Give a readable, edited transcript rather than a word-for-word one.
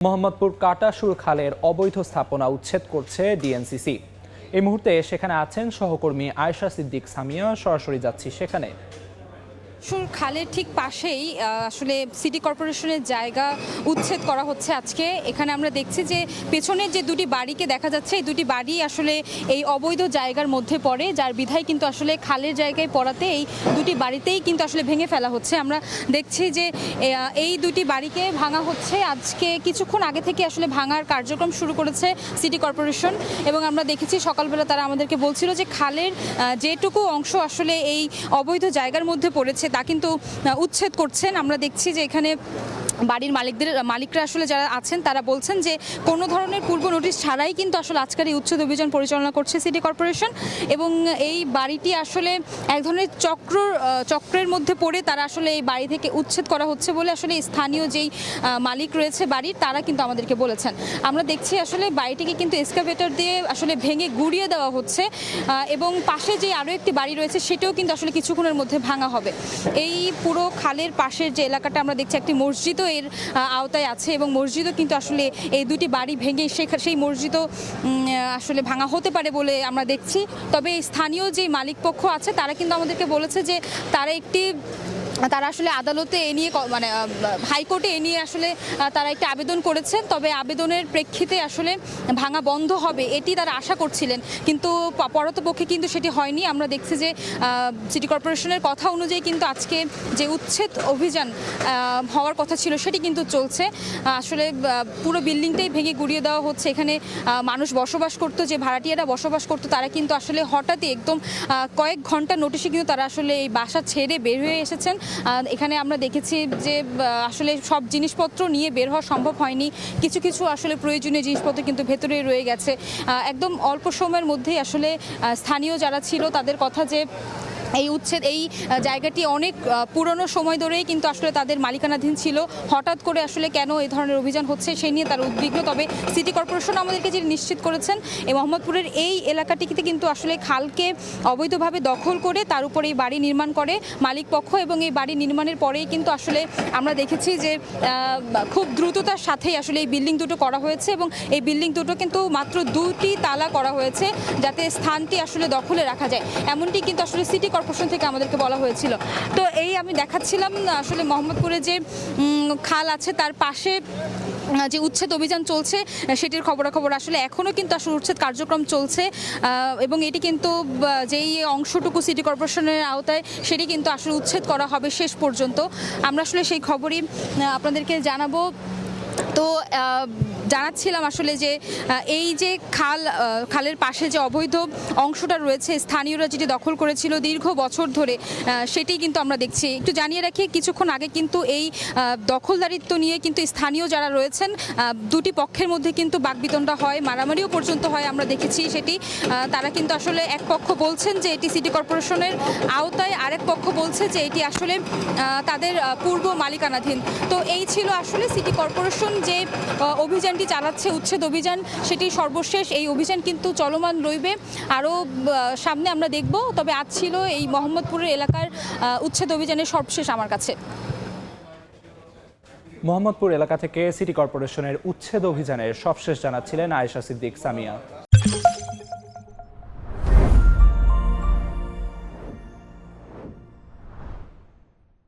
মোহাম্মদপুর কাটাসুর খালের অবৈধ স্থাপনা উচ্ছেদ করছে ডিএনসিসি। এই মুহূর্তে সেখানে আছেন সহকর্মী আয়েশা সিদ্দিক সামিয়া। সরাসরি যাচ্ছি সেখানে। খালের ঠিক পাশেই আসলে সিটি কর্পোরেশনের জায়গা উচ্ছেদ করা হচ্ছে আজকে। এখানে আমরা দেখছি যে পেছনের যে দুটি বাড়িকে দেখা যাচ্ছে, এই দুটি বাড়ি আসলে এই অবৈধ জায়গার মধ্যে পড়ে, যার বিধায় কিন্তু আসলে খালের জায়গায় পড়াতে এই দুটি বাড়িতেই কিন্তু আসলে ভেঙে ফেলা হচ্ছে। আমরা দেখছি যে এই দুটি বাড়িকে ভাঙা হচ্ছে। আজকে কিছুক্ষণ আগে থেকে আসলে ভাঙার কার্যক্রম শুরু করেছে সিটি কর্পোরেশন, এবং আমরা দেখেছি সকালবেলা তারা আমাদেরকে বলছিল যে খালের যেটুকু অংশ আসলে এই অবৈধ জায়গার মধ্যে পড়েছে তা কিন্তু উচ্ছেদ করছেন। আমরা দেখছি যে এখানে বাড়ির মালিকরা আসলে যারা আছেন তারা বলছেন যে কোনো ধরনের পূর্ব নোটিশ ছাড়াই কিন্তু আসলে আজকের এই উচ্ছেদ অভিযান পরিচালনা করছে সিটি কর্পোরেশন, এবং এই বাড়িটি আসলে এক ধরনের চক্রের মধ্যে পড়ে তারা আসলে এই বাড়ি থেকে উচ্ছেদ করা হচ্ছে বলে আসলে স্থানীয় যেই মালিক রয়েছে বাড়ির তারা কিন্তু আমাদেরকে বলেছেন। আমরা দেখছি আসলে বাড়িটিকে কিন্তু এক্সকাভেটর দিয়ে আসলে ভেঙে গুড়িয়ে দেওয়া হচ্ছে, এবং পাশে যে আরও একটি বাড়ি রয়েছে সেটাও কিন্তু আসলে কিছুক্ষণের মধ্যে ভাঙা হবে। এই পুরো খালের পাশের যে এলাকাটা আমরা দেখছি একটি মসজিদও এর আওতায় আছে, এবং মসজিদও কিন্তু আসলে এই দুটি বাড়ি ভেঙে সেই মসজিদও আসলে ভাঙা হতে পারে বলে আমরা দেখছি। তবে স্থানীয় যে মালিক পক্ষ আছে তারা কিন্তু আমাদেরকে বলেছে যে তারা আসলে আদালতে এ নিয়ে মানে হাইকোর্টে এ নিয়ে আসলে তারা একটা আবেদন করেছেন, তবে আবেদনের প্রেক্ষিতে আসলে ভাঙা বন্ধ হবে এটি তারা আশা করছিলেন, কিন্তু পরতপক্ষে কিন্তু সেটি হয়নি। আমরা দেখছি যে সিটি কর্পোরেশনের কথা অনুযায়ী কিন্তু আজকে যে উচ্ছেদ অভিযান হওয়ার কথা ছিল সেটি কিন্তু চলছে। আসলে পুরো বিল্ডিংটাই ভেঙে গুড়িয়ে দেওয়া হচ্ছে। এখানে মানুষ বসবাস করতো, যে ভাড়াটিয়ারা বসবাস করতো, তারা কিন্তু আসলে হঠাৎই একদম কয়েক ঘন্টা নোটিশে কিন্তু তারা আসলে এই বাসা ছেড়ে বের হয়ে এসেছেন। এখানে আমরা দেখেছি যে আসলে সব জিনিসপত্র নিয়ে বের হওয়া সম্ভব হয়নি, কিছু কিছু আসলে প্রয়োজনীয় জিনিসপত্র কিন্তু ভেতরে রয়ে গেছে। একদম অল্প সময়ের মধ্যেই আসলে স্থানীয় যারা ছিল তাদের কথা যে এই জায়গাটি অনেক পুরনো সময় ধরেই কিন্তু আসলে তাদের মালিকানাধীন ছিল, হঠাৎ করে আসলে কেন এই ধরনের অভিযান হচ্ছে সেই নিয়ে তারা উদ্বিগ্ন। তবে সিটি কর্পোরেশন আমাদেরকে যে নিশ্চিত করেছেন এই মোহাম্মদপুরের এই এলাকাটিতে কিন্তু আসলে খালকে অবৈধভাবে দখল করে তার উপরে এই বাড়ি নির্মাণ করে মালিক পক্ষ, এবং এই বাড়ি নির্মাণের পরেই কিন্তু আসলে আমরা দেখেছি যে খুব দ্রুততার সাথেই আসলে এই বিল্ডিং দুটো করা হয়েছে, এবং এই বিল্ডিং দুটো কিন্তু মাত্র 2টি তালা করা হয়েছে যাতে স্থানটি আসলে দখলে রাখা যায়, এমনটি কিন্তু আসলে সিটি কর্পোরেশন থেকে আমাদেরকে বলা হয়েছিল। তো এই আমি দেখাচ্ছিলাম আসলে মোহাম্মদপুরে যে খাল আছে তার পাশে যে উচ্ছেদ অভিযান চলছে সেটির খবরাখবর আসলে এখনও কিন্তু আসলে উচ্ছেদ কার্যক্রম চলছে, এবং এটি কিন্তু যেই অংশটুকু সিটি কর্পোরেশনের আওতায় সেটি কিন্তু আসলে উচ্ছেদ করা হবে শেষ পর্যন্ত। আমরা আসলে সেই খবরই আপনাদেরকে জানাবো। তো জানাচ্ছিলাম আসলে যে এই যে খালের পাশে যে অবৈধ অংশটা রয়েছে স্থানীয়রা যেটি দখল করেছিল দীর্ঘ বছর ধরে, সেটি কিন্তু আমরা দেখছি। একটু জানিয়ে রাখি, কিছুক্ষণ আগে কিন্তু এই দখলদারিত্ব নিয়ে কিন্তু স্থানীয় যারা রয়েছেন দুটি পক্ষের মধ্যে কিন্তু বাকবিতণ্ডা হয়, মারামারিও পর্যন্ত হয় আমরা দেখেছি সেটি। তারা কিন্তু আসলে এক পক্ষ বলছেন যে এটি সিটি কর্পোরেশনের আওতায়, আরেক পক্ষ বলছে যে এটি আসলে তাদের পূর্ব মালিকানাধীন। তো এই ছিল আসলে সিটি কর্পোরেশন যে অভিযান চালাচ্ছে উচ্ছেদ অভিযান, সেটি সর্বশেষ। এই অভিযান কিন্তু চলমান রইবে, আরও সামনে আমরা দেখব। তবে আজ ছিল এই মোহাম্মদপুরের এলাকার উচ্ছেদ অভিযানের সর্বশেষ আমার কাছে। মোহাম্মদপুর এলাকা থেকে সিটি কর্পোরেশনের উচ্ছেদ অভিযানের সবশেষ জানাচ্ছিলেন আয়েশা সিদ্দিক সামিয়া।